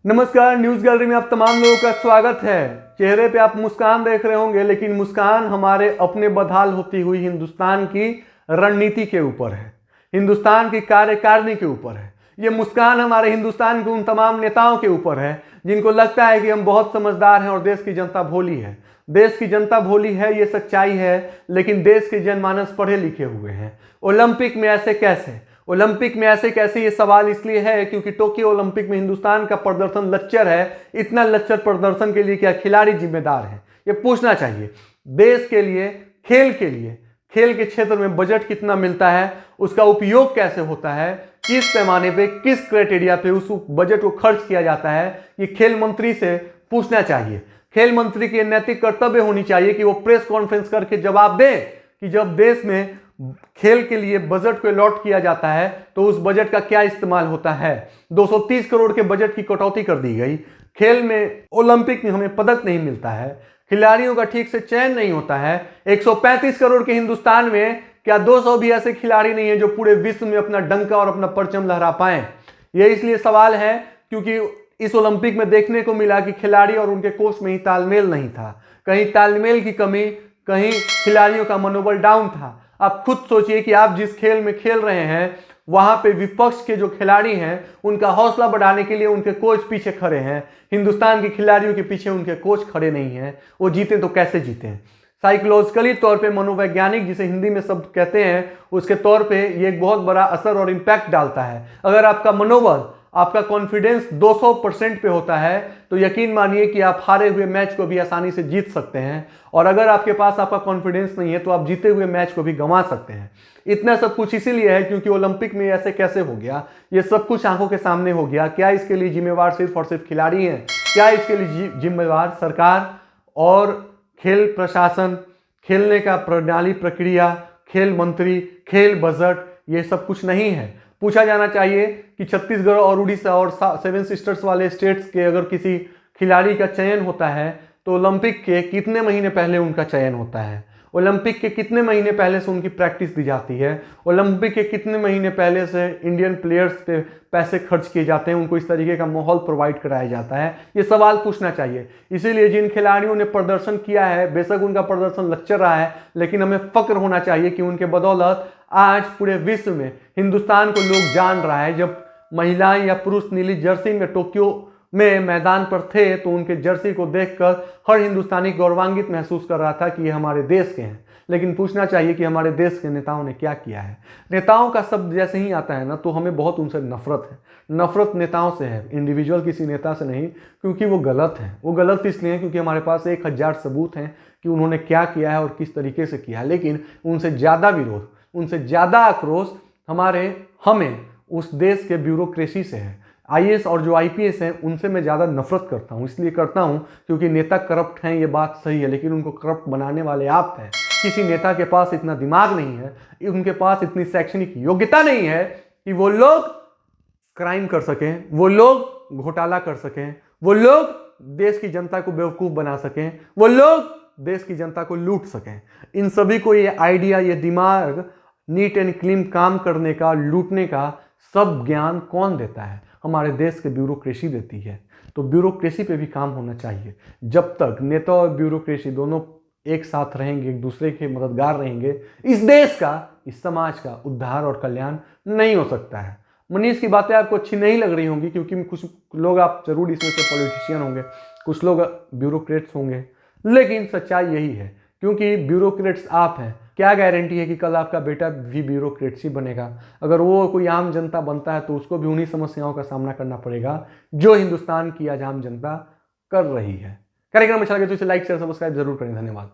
नमस्कार, news gallery में आप तमाम लोगों का स्वागत है। चेहरे पे आप मुस्कान देख रहे होंगे, लेकिन मुस्कान हमारे अपने बदहाल होती हुई हिंदुस्तान की रणनीति के ऊपर है, हिंदुस्तान की कार्यकारिणी के ऊपर है। ये मुस्कान हमारे हिंदुस्तान के उन तमाम नेताओं के ऊपर है जिनको लगता है कि हम बहुत समझदार हैं और देश की जनता भोली है। देश की जनता भोली है, ये सच्चाई है, लेकिन देश के जनमानस पढ़े लिखे हुए हैं। ओलंपिक में ऐसे कैसे, ओलंपिक में ऐसे कैसे, ये सवाल इसलिए है क्योंकि टोक्यो ओलंपिक में हिंदुस्तान का प्रदर्शन लच्चर है। इतना लच्चर प्रदर्शन के लिए क्या खिलाड़ी जिम्मेदार है, ये पूछना चाहिए। देश के लिए, खेल के क्षेत्र में बजट कितना मिलता है, उसका उपयोग कैसे होता है, किस पैमाने पे, किस क्राइटेरिया पे उस बजट को खर्च किया जाता है, ये खेल मंत्री से पूछना चाहिए। खेल मंत्री की नैतिक कर्तव्य होनी चाहिए कि वो प्रेस कॉन्फ्रेंस करके जवाब दें कि जब देश में खेल के लिए बजट को अलॉट किया जाता है तो उस बजट का क्या इस्तेमाल होता है। 230 करोड़ के बजट की कटौती कर दी गई। खेल में, ओलंपिक में हमें पदक नहीं मिलता है, खिलाड़ियों का ठीक से चयन नहीं होता है। 135 करोड़ के हिंदुस्तान में क्या 200 भी ऐसे खिलाड़ी नहीं है जो पूरे विश्व में अपना डंका और अपना परचम लहरा पाए। यह इसलिए सवाल है क्योंकि इस ओलंपिक में देखने को मिला कि खिलाड़ी और उनके कोच में ही तालमेल नहीं था। कहीं तालमेल की कमी, कहीं खिलाड़ियों का मनोबल डाउन था। आप खुद सोचिए कि आप जिस खेल में खेल रहे हैं वहां पे विपक्ष के जो खिलाड़ी हैं उनका हौसला बढ़ाने के लिए उनके कोच पीछे खड़े हैं। हिंदुस्तान के खिलाड़ियों के पीछे उनके कोच खड़े नहीं हैं। वो जीते तो कैसे जीते हैं? साइकोलॉजिकली तौर पे, मनोवैज्ञानिक जिसे हिंदी में शब्द कहते हैं, उसके तौर पे ये एक बहुत बड़ा असर और इम्पैक्ट डालता है। अगर आपका मनोबल, आपका कॉन्फिडेंस 200% पे होता है तो यकीन मानिए कि आप हारे हुए मैच को भी आसानी से जीत सकते हैं। और अगर आपके पास आपका कॉन्फिडेंस नहीं है तो आप जीते हुए मैच को भी गंवा सकते हैं। इतना सब कुछ इसीलिए है क्योंकि ओलंपिक में ऐसे कैसे हो गया, ये सब कुछ आंखों के सामने हो गया। क्या इसके लिए जिम्मेवार सिर्फ और सिर्फ खिलाड़ी हैं? क्या इसके लिए जिम्मेवार सरकार और खेल प्रशासन, खेलने का प्रणाली, प्रक्रिया, खेल मंत्री, खेल बजट, ये सब कुछ नहीं है? पूछा जाना चाहिए कि छत्तीसगढ़ और उड़ीसा और 7 सिस्टर्स वाले स्टेट्स के अगर किसी खिलाड़ी का चयन होता है तो ओलंपिक के कितने महीने पहले उनका चयन होता है, ओलंपिक के कितने महीने पहले से उनकी प्रैक्टिस दी जाती है, ओलंपिक के कितने महीने पहले से इंडियन प्लेयर्स पे पैसे खर्च किए जाते हैं, उनको इस तरीके का माहौल प्रोवाइड कराया जाता है। ये सवाल पूछना चाहिए। इसीलिए जिन खिलाड़ियों ने प्रदर्शन किया है, बेशक उनका प्रदर्शन लच्चर रहा है, लेकिन हमें फक्र होना चाहिए कि उनके बदौलत आज पूरे विश्व में हिंदुस्तान को लोग जान रहा है। जब महिलाएं या पुरुष नीली जर्सी में टोक्यो में मैदान पर थे तो उनके जर्सी को देखकर हर हिंदुस्तानी गौरवान्वित महसूस कर रहा था कि ये हमारे देश के हैं। लेकिन पूछना चाहिए कि हमारे देश के नेताओं ने क्या किया है। नेताओं का शब्द जैसे ही आता है ना तो हमें बहुत उनसे नफरत है। नफरत नेताओं से है, इंडिविजुअल किसी नेता से नहीं, क्योंकि वो गलत है। वो गलत इसलिए है क्योंकि हमारे पास 1000 सबूत हैं कि उन्होंने क्या किया है और किस तरीके से किया है। लेकिन उनसे ज़्यादा विरोध, उनसे ज़्यादा आक्रोश हमें उस देश के ब्यूरोक्रेसी से है। आईएएस और जो आईपीएस हैं उनसे मैं ज़्यादा नफरत करता हूँ। इसलिए करता हूँ क्योंकि नेता करप्ट हैं, ये बात सही है, लेकिन उनको करप्ट बनाने वाले आप हैं। किसी नेता के पास इतना दिमाग नहीं है, उनके पास इतनी शैक्षणिक योग्यता नहीं है कि वो लोग क्राइम कर सकें, वो लोग घोटाला कर सकें, वो लोग देश की जनता को बेवकूफ़ बना सकें, वो लोग देश की जनता को लूट सकें। इन सभी को ये आइडिया, ये दिमाग, नीट एंड क्लीन काम करने का, लूटने का सब ज्ञान कौन देता है? हमारे देश के ब्यूरोक्रेसी देती है। तो ब्यूरोक्रेसी पे भी काम होना चाहिए। जब तक नेता और ब्यूरोक्रेसी दोनों एक साथ रहेंगे, एक दूसरे के मददगार रहेंगे, इस देश का, इस समाज का उद्धार और कल्याण नहीं हो सकता है। मनीष की बातें आपको अच्छी नहीं लग रही होंगी क्योंकि कुछ लोग, आप जरूर इसमें से पॉलिटिशियन होंगे, कुछ लोग ब्यूरोक्रेट्स होंगे, लेकिन सच्चाई यही है क्योंकि ब्यूरोक्रेट्स आप हैं। क्या गारंटी है कि कल आपका बेटा भी ब्यूरोक्रेट्स बनेगा? अगर वो कोई आम जनता बनता है तो उसको भी उन्हीं समस्याओं का सामना करना पड़ेगा जो हिंदुस्तान की आज आम जनता कर रही है। कार्यक्रम अच्छा लगे तो इसे लाइक शेयर सब्सक्राइब जरूर करें। धन्यवाद।